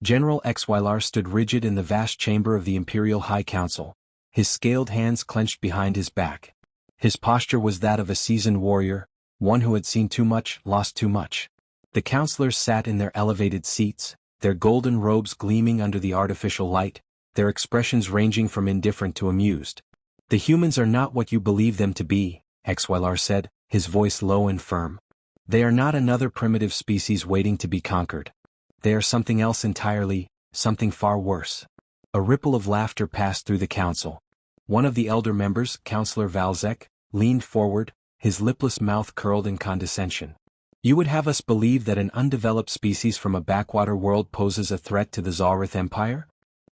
General Xylar stood rigid in the vast chamber of the Imperial High Council, his scaled hands clenched behind his back. His posture was that of a seasoned warrior, one who had seen too much, lost too much. The councillors sat in their elevated seats, their golden robes gleaming under the artificial light, their expressions ranging from indifferent to amused. "The humans are not what you believe them to be," Xylar said, his voice low and firm. "They are not another primitive species waiting to be conquered. They are something else entirely, something far worse." A ripple of laughter passed through the council. One of the elder members, Councillor Valzek, leaned forward, his lipless mouth curled in condescension. "You would have us believe that an undeveloped species from a backwater world poses a threat to the Zalrith Empire?"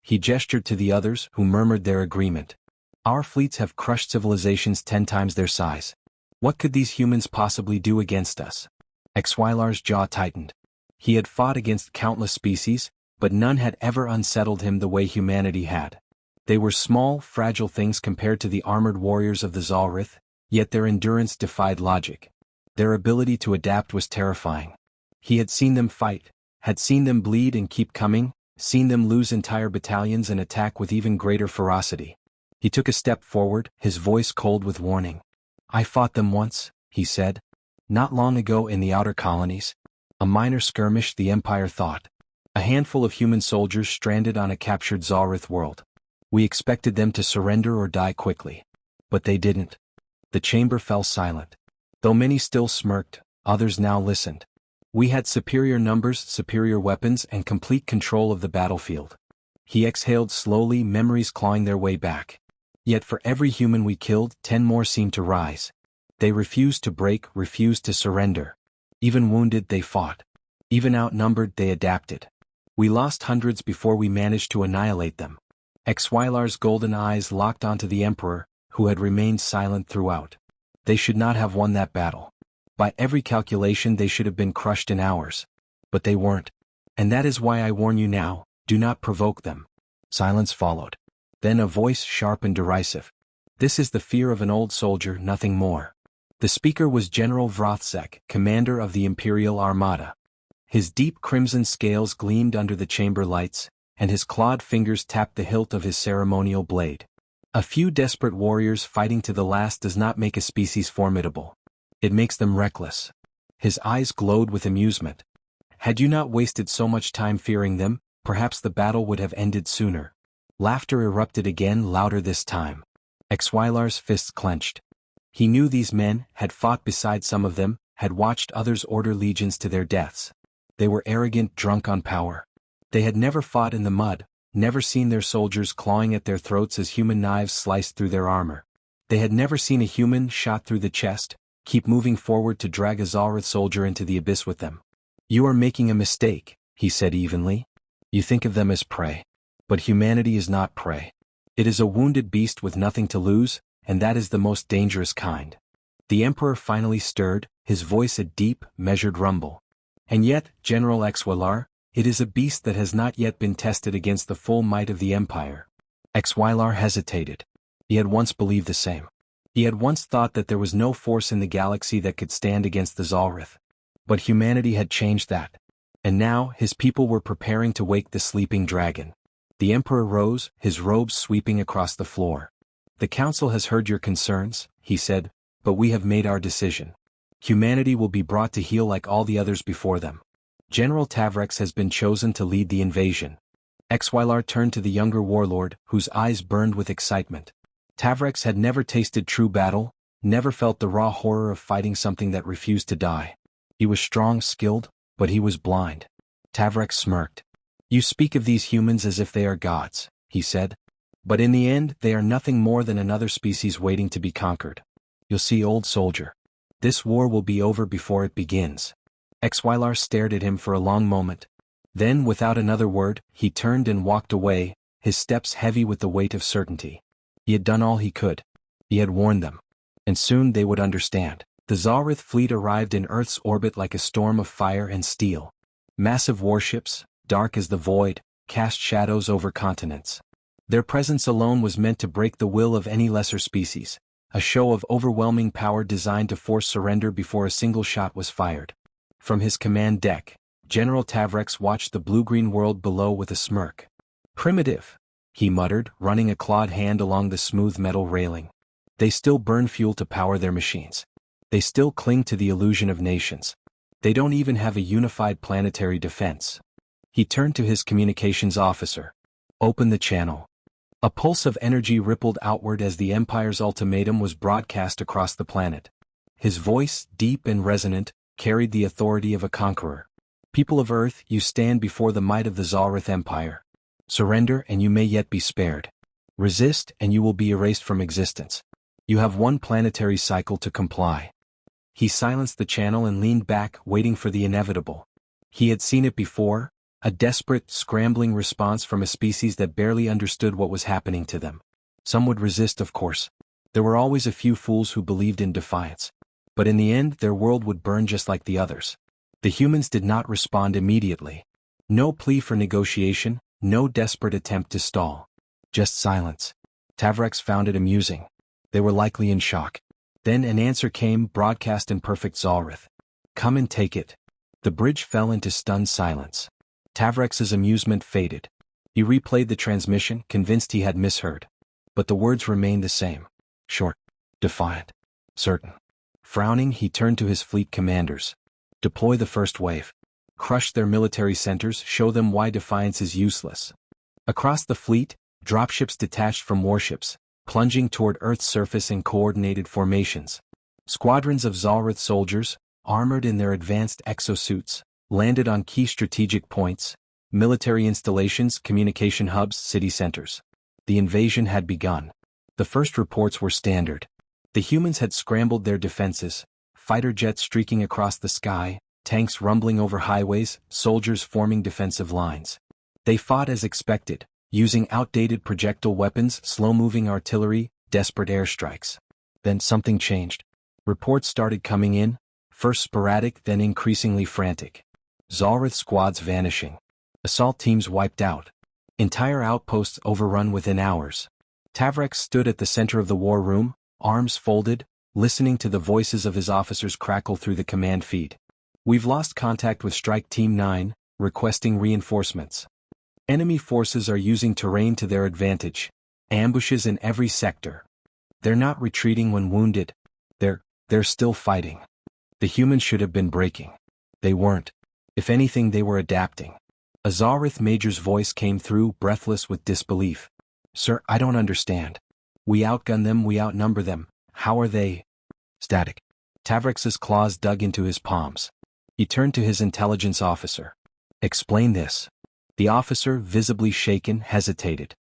He gestured to the others, who murmured their agreement. "Our fleets have crushed civilizations 10 times their size. What could these humans possibly do against us?" Xylar's jaw tightened. He had fought against countless species, but none had ever unsettled him the way humanity had. They were small, fragile things compared to the armored warriors of the Zalrith, yet their endurance defied logic. Their ability to adapt was terrifying. He had seen them fight, had seen them bleed and keep coming, seen them lose entire battalions and attack with even greater ferocity. He took a step forward, his voice cold with warning. "I fought them once," he said. "Not long ago in the outer colonies. A minor skirmish, the Empire thought. A handful of human soldiers stranded on a captured Zalrith world. We expected them to surrender or die quickly. But they didn't." The chamber fell silent. Though many still smirked, others now listened. "We had superior numbers, superior weapons, and complete control of the battlefield." He exhaled slowly, memories clawing their way back. "Yet for every human we killed, 10 more seemed to rise. They refused to break, refused to surrender. Even wounded, they fought. Even outnumbered, they adapted. We lost hundreds before we managed to annihilate them." Xylar's golden eyes locked onto the Emperor, who had remained silent throughout. They should not have won that battle. By every calculation they should have been crushed in hours. But they weren't. "And that is why I warn you now, do not provoke them." Silence followed. Then a voice sharp and derisive. "This is the fear of an old soldier, nothing more." The speaker was General Vrothzek, commander of the Imperial Armada. His deep crimson scales gleamed under the chamber lights, and his clawed fingers tapped the hilt of his ceremonial blade. A few desperate warriors fighting to the last does not make a species formidable. It makes them reckless. His eyes glowed with amusement. "Had you not wasted so much time fearing them, perhaps the battle would have ended sooner." Laughter erupted again, louder this time. Xylar's fists clenched. He knew these men, had fought beside some of them, had watched others order legions to their deaths. They were arrogant, drunk on power. They had never fought in the mud, never seen their soldiers clawing at their throats as human knives sliced through their armor. They had never seen a human, shot through the chest, keep moving forward to drag a Zalrith soldier into the abyss with them. "You are making a mistake," he said evenly. "You think of them as prey. But humanity is not prey. It is a wounded beast with nothing to lose, and that is the most dangerous kind." The Emperor finally stirred, his voice a deep, measured rumble. "And yet, General Xylar, it is a beast that has not yet been tested against the full might of the Empire." Xylar hesitated. He had once believed the same. He had once thought that there was no force in the galaxy that could stand against the Zalrith. But humanity had changed that. And now, his people were preparing to wake the sleeping dragon. The Emperor rose, his robes sweeping across the floor. "The Council has heard your concerns," he said, "but we have made our decision. Humanity will be brought to heel like all the others before them. General Tavrex has been chosen to lead the invasion." Xylar turned to the younger warlord, whose eyes burned with excitement. Tavrex had never tasted true battle, never felt the raw horror of fighting something that refused to die. He was strong, skilled, but he was blind. Tavrex smirked. "You speak of these humans as if they are gods," he said. "But in the end, they are nothing more than another species waiting to be conquered. You'll see, old soldier. This war will be over before it begins." Xylar stared at him for a long moment. Then, without another word, he turned and walked away, his steps heavy with the weight of certainty. He had done all he could. He had warned them. And soon they would understand. The Zalrith fleet arrived in Earth's orbit like a storm of fire and steel. Massive warships, dark as the void, cast shadows over continents. Their presence alone was meant to break the will of any lesser species, a show of overwhelming power designed to force surrender before a single shot was fired. From his command deck, General Tavrex watched the blue-green world below with a smirk. Primitive, he muttered, running a clawed hand along the smooth metal railing. They still burn fuel to power their machines. They still cling to the illusion of nations. They don't even have a unified planetary defense. He turned to his communications officer. Open the channel. A pulse of energy rippled outward as the Empire's ultimatum was broadcast across the planet. His voice, deep and resonant, carried the authority of a conqueror. People of Earth, you stand before the might of the Zalrith Empire. Surrender and you may yet be spared. Resist and you will be erased from existence. You have one planetary cycle to comply. He silenced the channel and leaned back, waiting for the inevitable. He had seen it before, a desperate, scrambling response from a species that barely understood what was happening to them. Some would resist, of course. There were always a few fools who believed in defiance. But in the end, their world would burn just like the others. The humans did not respond immediately. No plea for negotiation, no desperate attempt to stall. Just silence. Tavrex found it amusing. They were likely in shock. Then an answer came, broadcast in perfect Zalrith. Come and take it. The bridge fell into stunned silence. Tavrex's amusement faded. He replayed the transmission, convinced he had misheard. But the words remained the same. Short. Defiant. Certain. Frowning, he turned to his fleet commanders. Deploy the first wave. Crush their military centers, show them why defiance is useless. Across the fleet, dropships detached from warships, plunging toward Earth's surface in coordinated formations. Squadrons of Zalrith soldiers, armored in their advanced exosuits, landed on key strategic points, military installations, communication hubs, city centers. The invasion had begun. The first reports were standard. The humans had scrambled their defenses, fighter jets streaking across the sky, tanks rumbling over highways, soldiers forming defensive lines. They fought as expected, using outdated projectile weapons, slow-moving artillery, desperate airstrikes. Then something changed. Reports started coming in, first sporadic, then increasingly frantic. Zalrith squads vanishing. Assault teams wiped out. Entire outposts overrun within hours. Tavrex stood at the center of the war room, arms folded, listening to the voices of his officers crackle through the command feed. We've lost contact with Strike Team 9, requesting reinforcements. Enemy forces are using terrain to their advantage. Ambushes in every sector. They're not retreating when wounded. They're still fighting. The humans should have been breaking. They weren't. If anything, they were adapting. A Zalrith major's voice came through, breathless with disbelief. Sir, I don't understand. We outgun them, we outnumber them. How are they? Static. Tavrex's claws dug into his palms. He turned to his intelligence officer. Explain this. The officer, visibly shaken, hesitated.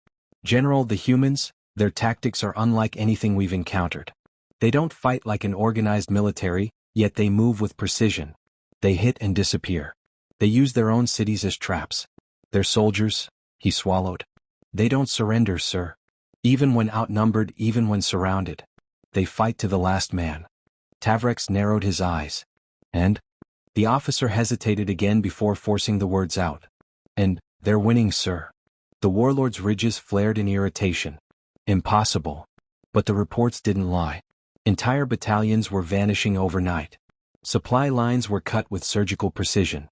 General, the humans, their tactics are unlike anything we've encountered. They don't fight like an organized military, yet they move with precision. They hit and disappear. They use their own cities as traps. Their soldiers, he swallowed. They don't surrender, sir. Even when outnumbered, even when surrounded. They fight to the last man. Tavrex narrowed his eyes. And? The officer hesitated again before forcing the words out. And, they're winning, sir. The warlord's ridges flared in irritation. Impossible. But the reports didn't lie. Entire battalions were vanishing overnight. Supply lines were cut with surgical precision.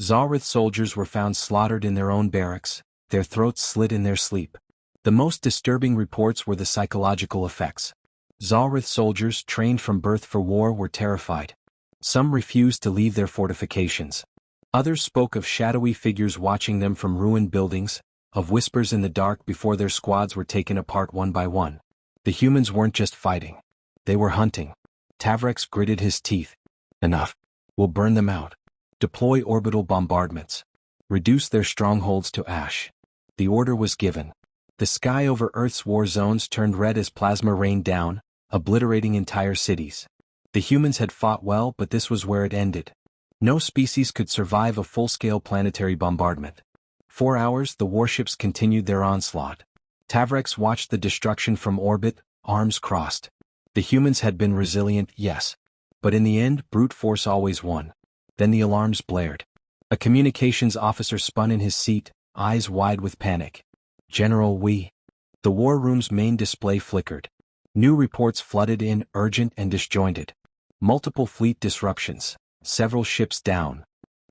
Zalrith soldiers were found slaughtered in their own barracks, their throats slit in their sleep. The most disturbing reports were the psychological effects. Zalrith soldiers trained from birth for war were terrified. Some refused to leave their fortifications. Others spoke of shadowy figures watching them from ruined buildings, of whispers in the dark before their squads were taken apart one by one. The humans weren't just fighting. They were hunting. Tavrex gritted his teeth. Enough. We'll burn them out. Deploy orbital bombardments. Reduce their strongholds to ash. The order was given. The sky over Earth's war zones turned red as plasma rained down, obliterating entire cities. The humans had fought well, but this was where it ended. No species could survive a full-scale planetary bombardment. 4 hours, the warships continued their onslaught. Tavrex watched the destruction from orbit, arms crossed. The humans had been resilient, yes. But in the end, brute force always won. Then the alarms blared. A communications officer spun in his seat, eyes wide with panic. General, The war room's main display flickered. New reports flooded in, urgent and disjointed. Multiple fleet disruptions. Several ships down.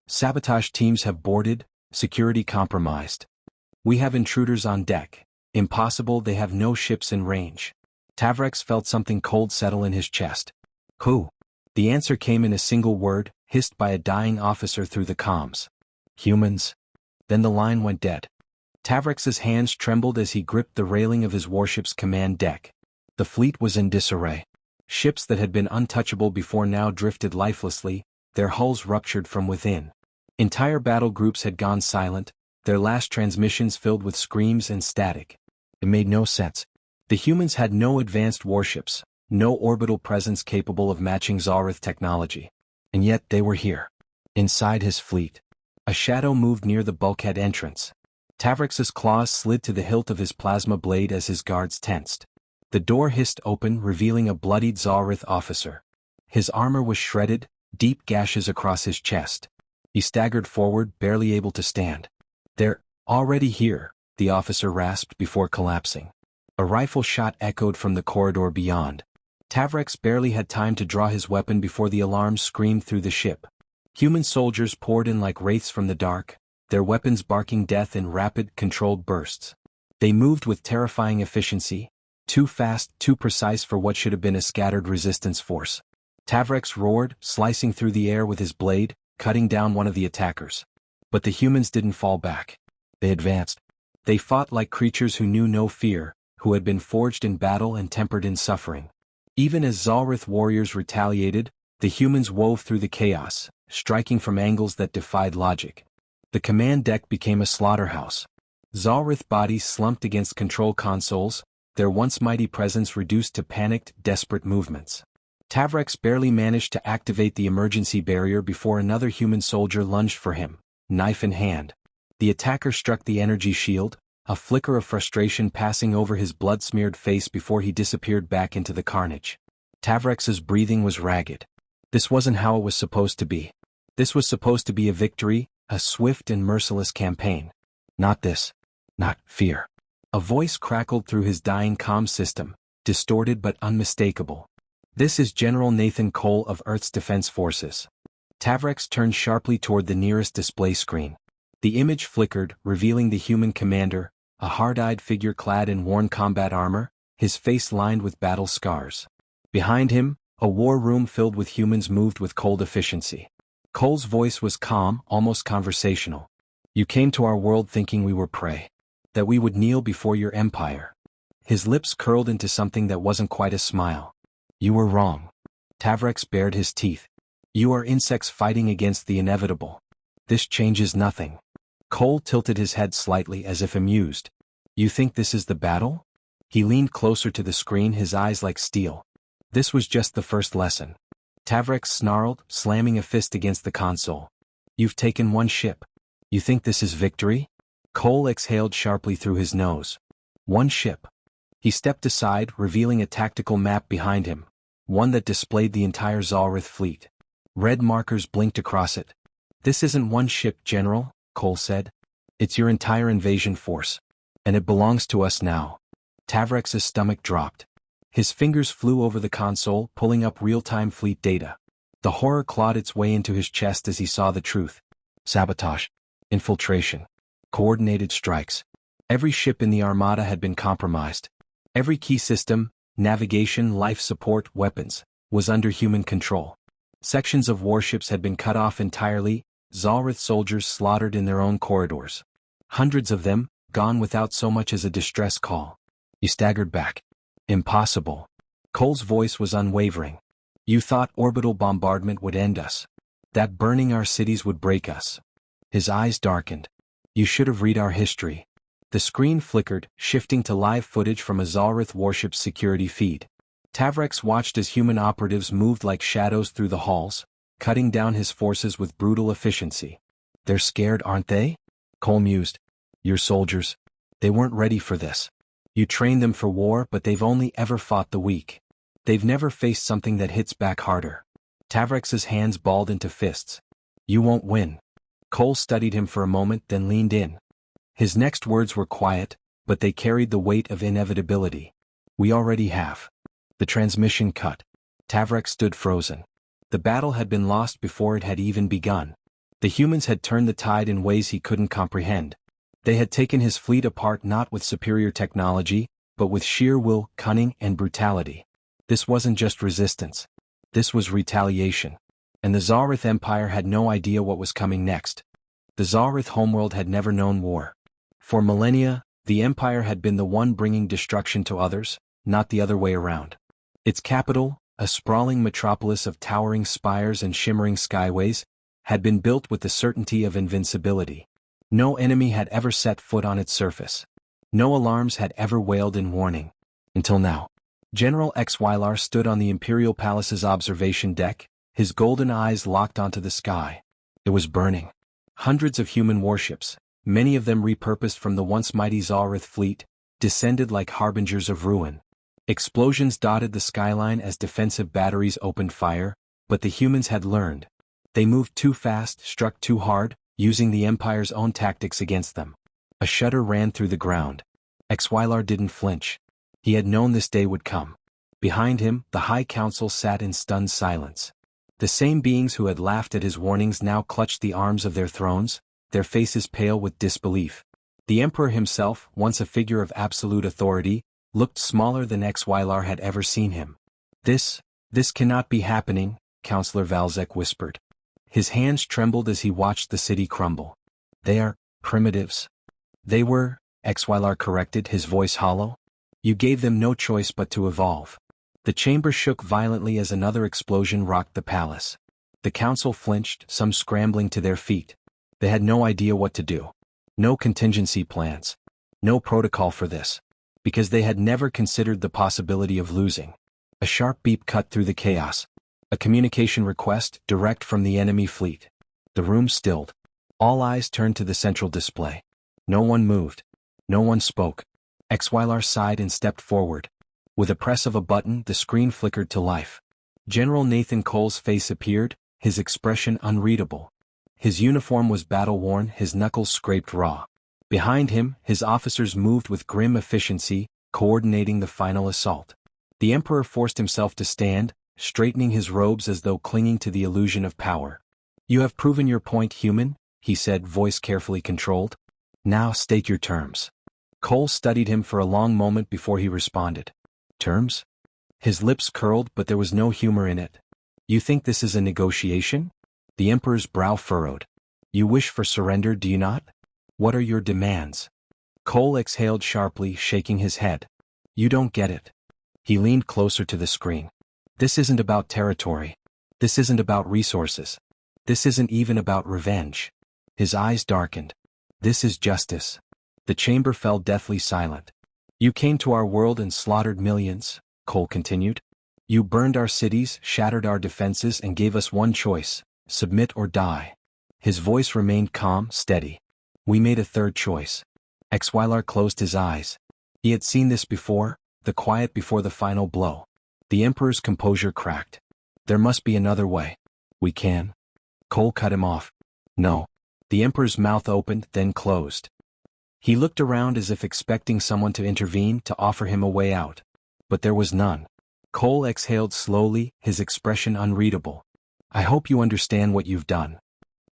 Sabotage teams have boarded, security compromised. We have intruders on deck. Impossible, they have no ships in range. Tavrex felt something cold settle in his chest. Who? The answer came in a single word, hissed by a dying officer through the comms. Humans. Then the line went dead. Tavrex's hands trembled as he gripped the railing of his warship's command deck. The fleet was in disarray. Ships that had been untouchable before now drifted lifelessly, their hulls ruptured from within. Entire battle groups had gone silent, their last transmissions filled with screams and static. It made no sense. The humans had no advanced warships, no orbital presence capable of matching Zalrith technology. And yet they were here. Inside his fleet. A shadow moved near the bulkhead entrance. Tavrex's claws slid to the hilt of his plasma blade as his guards tensed. The door hissed open, revealing a bloodied Zalrith officer. His armor was shredded, deep gashes across his chest. He staggered forward, barely able to stand. They're already here, the officer rasped before collapsing. A rifle shot echoed from the corridor beyond. Tavrex barely had time to draw his weapon before the alarms screamed through the ship. Human soldiers poured in like wraiths from the dark, their weapons barking death in rapid, controlled bursts. They moved with terrifying efficiency, too fast, too precise for what should have been a scattered resistance force. Tavrex roared, slicing through the air with his blade, cutting down one of the attackers. But the humans didn't fall back. They advanced. They fought like creatures who knew no fear, who had been forged in battle and tempered in suffering. Even as Zalrith warriors retaliated, the humans wove through the chaos, striking from angles that defied logic. The command deck became a slaughterhouse. Zalrith bodies slumped against control consoles, their once mighty presence reduced to panicked, desperate movements. Tavrex barely managed to activate the emergency barrier before another human soldier lunged for him, knife in hand. The attacker struck the energy shield, a flicker of frustration passing over his blood-smeared face before he disappeared back into the carnage. Tavrex's breathing was ragged. This wasn't how it was supposed to be. This was supposed to be a victory, a swift and merciless campaign. Not this. Not fear. A voice crackled through his dying comm system, distorted but unmistakable. This is General Nathan Cole of Earth's Defense Forces. Tavrex turned sharply toward the nearest display screen. The image flickered, revealing the human commander, a hard-eyed figure clad in worn combat armor, his face lined with battle scars. Behind him, a war room filled with humans moved with cold efficiency. Cole's voice was calm, almost conversational. You came to our world thinking we were prey. That we would kneel before your empire. His lips curled into something that wasn't quite a smile. You were wrong. Tavrex bared his teeth. You are insects fighting against the inevitable. This changes nothing. Cole tilted his head slightly as if amused. You think this is the battle? He leaned closer to the screen, his eyes like steel. This was just the first lesson. Tavrex snarled, slamming a fist against the console. You've taken one ship. You think this is victory? Cole exhaled sharply through his nose. One ship. He stepped aside, revealing a tactical map behind him, one that displayed the entire Zalrith fleet. Red markers blinked across it. This isn't one ship, General, Cole said. It's your entire invasion force. And it belongs to us now. Tavrex's stomach dropped. His fingers flew over the console, pulling up real-time fleet data. The horror clawed its way into his chest as he saw the truth. Sabotage. Infiltration. Coordinated strikes. Every ship in the armada had been compromised. Every key system, navigation, life support, weapons, was under human control. Sections of warships had been cut off entirely, Zalrith soldiers slaughtered in their own corridors. Hundreds of them, gone without so much as a distress call. He staggered back. Impossible. Cole's voice was unwavering. You thought orbital bombardment would end us. That burning our cities would break us. His eyes darkened. You should have read our history. The screen flickered, shifting to live footage from a Zalrith warship's security feed. Tavrex watched as human operatives moved like shadows through the halls, cutting down his forces with brutal efficiency. They're scared, aren't they? Cole mused. Your soldiers. They weren't ready for this. You trained them for war, but they've only ever fought the weak. They've never faced something that hits back harder. Tavrex's hands balled into fists. You won't win. Cole studied him for a moment, then leaned in. His next words were quiet, but they carried the weight of inevitability. We already have. The transmission cut. Tavrex stood frozen. The battle had been lost before it had even begun. The humans had turned the tide in ways he couldn't comprehend. They had taken his fleet apart not with superior technology, but with sheer will, cunning, and brutality. This wasn't just resistance. This was retaliation. And the Tsarith Empire had no idea what was coming next. The Tsarith homeworld had never known war. For millennia, the empire had been the one bringing destruction to others, not the other way around. Its capital, a sprawling metropolis of towering spires and shimmering skyways, had been built with the certainty of invincibility. No enemy had ever set foot on its surface. No alarms had ever wailed in warning. Until now. General Xylar stood on the Imperial Palace's observation deck, his golden eyes locked onto the sky. It was burning. Hundreds of human warships, many of them repurposed from the once mighty Tsarith fleet, descended like harbingers of ruin. Explosions dotted the skyline as defensive batteries opened fire, but the humans had learned. They moved too fast, struck too hard, using the Empire's own tactics against them. A shudder ran through the ground. Xylar didn't flinch. He had known this day would come. Behind him, the High Council sat in stunned silence. The same beings who had laughed at his warnings now clutched the arms of their thrones, their faces pale with disbelief. The Emperor himself, once a figure of absolute authority, looked smaller than Xylar had ever seen him. This cannot be happening, Councillor Valzek whispered. His hands trembled as he watched the city crumble. They are primitives. They were, Xylar corrected, his voice hollow. You gave them no choice but to evolve. The chamber shook violently as another explosion rocked the palace. The council flinched, some scrambling to their feet. They had no idea what to do. No contingency plans. No protocol for this. Because they had never considered the possibility of losing. A sharp beep cut through the chaos. A communication request, direct from the enemy fleet. The room stilled. All eyes turned to the central display. No one moved. No one spoke. Xylar sighed and stepped forward. With a press of a button, the screen flickered to life. General Nathan Cole's face appeared, his expression unreadable. His uniform was battle-worn, his knuckles scraped raw. Behind him, his officers moved with grim efficiency, coordinating the final assault. The Emperor forced himself to stand, straightening his robes as though clinging to the illusion of power. You have proven your point, human, he said, voice carefully controlled. Now state your terms. Cole studied him for a long moment before he responded. Terms? His lips curled, but there was no humor in it. You think this is a negotiation? The Emperor's brow furrowed. You wish for surrender, do you not? What are your demands? Cole exhaled sharply, shaking his head. You don't get it. He leaned closer to the screen. This isn't about territory. This isn't about resources. This isn't even about revenge. His eyes darkened. This is justice. The chamber fell deathly silent. You came to our world and slaughtered millions, Cole continued. You burned our cities, shattered our defenses, and gave us one choice, submit or die. His voice remained calm, steady. We made a third choice. Xylar closed his eyes. He had seen this before, the quiet before the final blow. The Emperor's composure cracked. There must be another way. We can. Cole cut him off. No. The Emperor's mouth opened, then closed. He looked around as if expecting someone to intervene, to offer him a way out. But there was none. Cole exhaled slowly, his expression unreadable. I hope you understand what you've done.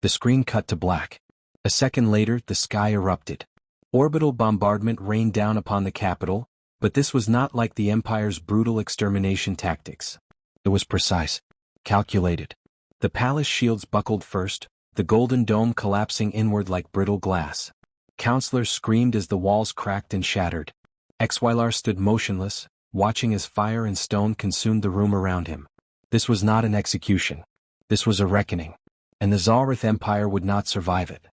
The screen cut to black. A second later, the sky erupted. Orbital bombardment rained down upon the capital, but this was not like the Empire's brutal extermination tactics. It was precise. Calculated. The palace shields buckled first, the golden dome collapsing inward like brittle glass. Counselors screamed as the walls cracked and shattered. Xylar stood motionless, watching as fire and stone consumed the room around him. This was not an execution. This was a reckoning. And the Tsarith Empire would not survive it.